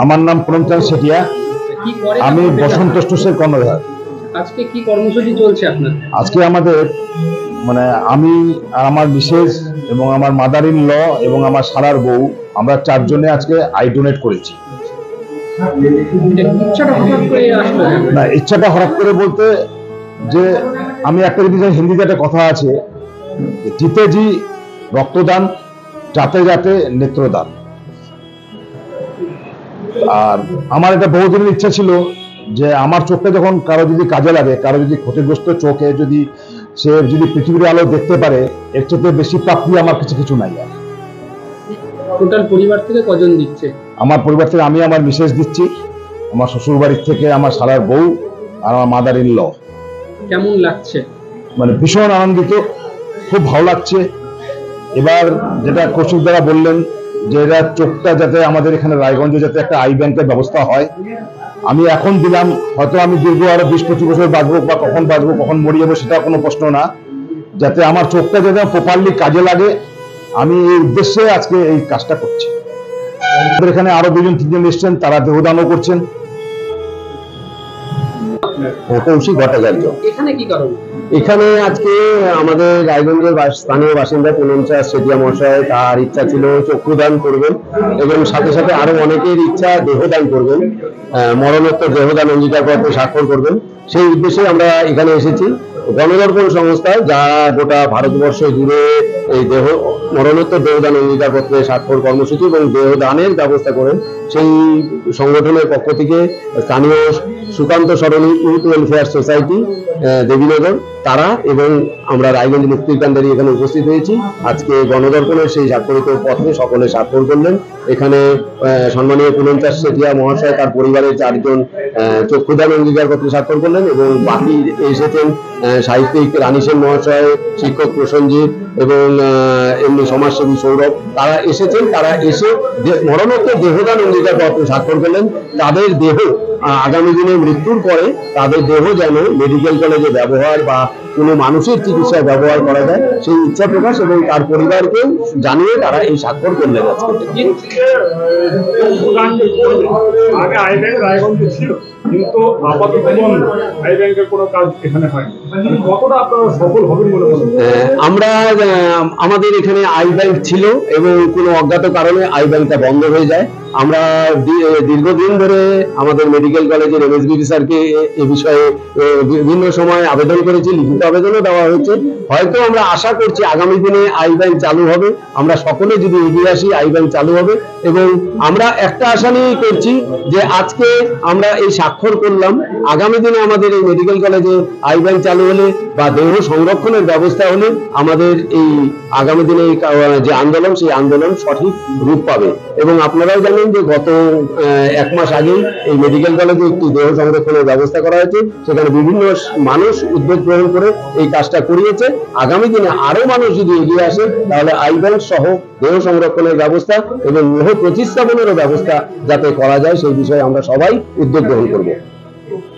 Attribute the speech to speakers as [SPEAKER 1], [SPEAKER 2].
[SPEAKER 1] আমার নাম প্রণবচাঁদ সেটিয়া। আমি বসন্ত স্টোর্সের কর্ণধার।
[SPEAKER 2] আজকে কি কর্মসূচি চলছে আপনার?
[SPEAKER 1] আজকে আমাদের মানে আমি আর আমার মিসেস এবং আমার মাদার ইন ল এবং আমার শালার বউ, আমরা চারজনে আজকে আই ডোনেট করেছি। না, ইচ্ছাটা হঠাৎ করে বলতে যে আমি একটা জিনিস, হিন্দিতে একটা কথা আছে, জিতে জি রক্তদান, যাতে যাতে নেত্রদান। আর আমার এটা বহুদিনের ইচ্ছা ছিল যে আমার চোখটা যখন কারো যদি কাজে লাগে, কারো যদি ক্ষতিগ্রস্ত চোখে যদি সে যদি পৃথিবীর আলো দেখতে পারে, এর চেয়ে বেশি প্রাপ্তি আমার কাছে কিছু নাই। আর
[SPEAKER 2] টোটাল পরিবার থেকে কজন দিচ্ছে?
[SPEAKER 1] আমার পরিবার থেকে আমি, আমার মিসেস দিচ্ছি, আমার শ্বশুর বাড়ির থেকে আমার শালার বউ আর আমার মাদার ইন ল।
[SPEAKER 2] কেমন লাগছে?
[SPEAKER 1] মানে ভীষণ আনন্দিত, খুব ভালো লাগছে। এবার যেটা কৌশিক দ্বারা বললেন যে এরা চোখটা যাতে আমাদের এখানে রায়গঞ্জে যাতে একটা আই ব্যাংকের ব্যবস্থা হয়, আমি এখন দিলাম, হয়তো আমি দীর্ঘ আরো 20-25 বছর বাঁচবো, বা কখন বাঁচবো কখন মরে যাবো সেটা কোনো প্রশ্ন না, যাতে আমার চোখটা যাতে প্রপারলি কাজে লাগে, আমি এই উদ্দেশ্যে আজকে এই কাজটা করছি। আমাদের এখানে আরো 2-3 এসছেন, তারা দেহদানও করছেন। কৌশিক ভট্টাচার্য।
[SPEAKER 2] এখানে কি কারণ?
[SPEAKER 3] এখানে আজকে আমাদের রায়গঞ্জের স্থানীয় বাসিন্দা প্রণবচাঁদ সেটিয়া মহাশয়, তার ইচ্ছা ছিল চক্ষুদান করবেন এবং সাথে সাথে আরো অনেকের ইচ্ছা দেহদান করবেন, মরণোত্তর দেহদান অঙ্গীকারপত্রে স্বাক্ষর করবেন। সেই উদ্দেশ্যে আমরা এখানে এসেছি। গণদর্পণ সংস্থা, যারা গোটা ভারতবর্ষ জুড়ে এই মরণোত্তর দেহদান অঙ্গীকারপত্রে স্বাক্ষর কর্মসূচি এবং দেহদানের ব্যবস্থা করেন, সেই সংগঠনের পক্ষ থেকে স্থানীয় সুকান্ত সরণী ইউথ ওয়েলফেয়ার সোসাইটি দেবীনগর, তারা এবং আমরা রায়গঞ্জ মুক্তিকান্দারি এখানে উপস্থিত হয়েছি। আজকে গণদর্পণের সেই স্বাক্ষরিত পত্রে সকলে স্বাক্ষর করলেন। এখানে সম্মানীয় প্রণবচাঁদ সেটিয়া মহাশয়, তার পরিবারের 4 জন চক্ষুদান অঙ্গীকারপত্রে স্বাক্ষর করলেন এবং বাকি এসেছেন সাহিত্যিক রানী সেন মহাশয়, শিক্ষক প্রসঞ্জিৎ এবং এমনি সমাজসেবী সৌরভ, তারা এসেছেন। তারা এসে মরণোত্তর দেহদান অঙ্গীকারপত্রে স্বাক্ষর করলেন। তাদের দেহ আগামী দিনে মৃত্যুর পরে তাদের দেহ যেন মেডিকেল কলেজে ব্যবহার বা কোনো মানুষের চিকিৎসায় ব্যবহার করা যায়, সেই ইচ্ছা প্রকাশ এবং তার পরিবারকে জানিয়ে তারা এই স্বাক্ষর করলেন।
[SPEAKER 4] আগে আই ব্যাংক রায়গঞ্জে ছিল, কিন্তু আপাতত বন্ধ, আই ব্যাংকের কোনো কাজ এখানে হয়। কতটা আপনারা সফল হবেন বলে মনে হয়?
[SPEAKER 3] আমরা আমাদের এখানে আই ব্যাংক ছিল এবং কোনো অজ্ঞাত কারণে আই ব্যাংকটা বন্ধ হয়ে যায়। আমরা দীর্ঘদিন ধরে আমাদের মেডিকেল কলেজের এমএসবিডি স্যারকে এ বিষয়ে বিভিন্ন সময় আবেদন করেছি, লিখিত আবেদনও দেওয়া হয়েছে। হয়তো আমরা আশা করছি আগামী দিনে আই ব্যাংক চালু হবে, আমরা সকলে যদি এগিয়ে আসি আই ব্যাংক চালু হবে। এবং আমরা একটা আশা নিয়ে করছি যে আজকে আমরা এই স্বাক্ষর করলাম, আগামী দিনে আমাদের এই মেডিকেল কলেজে আই ব্যাংক চালু হলে বা দেহ সংরক্ষণের ব্যবস্থা হলে আমাদের এই আগামী দিনে যে আন্দোলন, সেই আন্দোলন সঠিক রূপ পাবে। এবং আপনারাও জানেন যে গত 1 মাস আগেই এই মেডিকেল কলেজে একটি দেহ সংরক্ষণের ব্যবস্থা করা হয়েছে, সেখানে বিভিন্ন মানুষ উদ্যোগ গ্রহণ করে এই কাজটা করিয়েছে। আগামী দিনে আরো মানুষ যদি এগিয়ে আসে তাহলে আই ব্যাংক সহ দেহ সংরক্ষণের ব্যবস্থা এবং দেহ প্রতিস্থাপনেরও ব্যবস্থা যাতে করা যায়, সেই বিষয়ে আমরা সবাই উদ্যোগ গ্রহণ করব।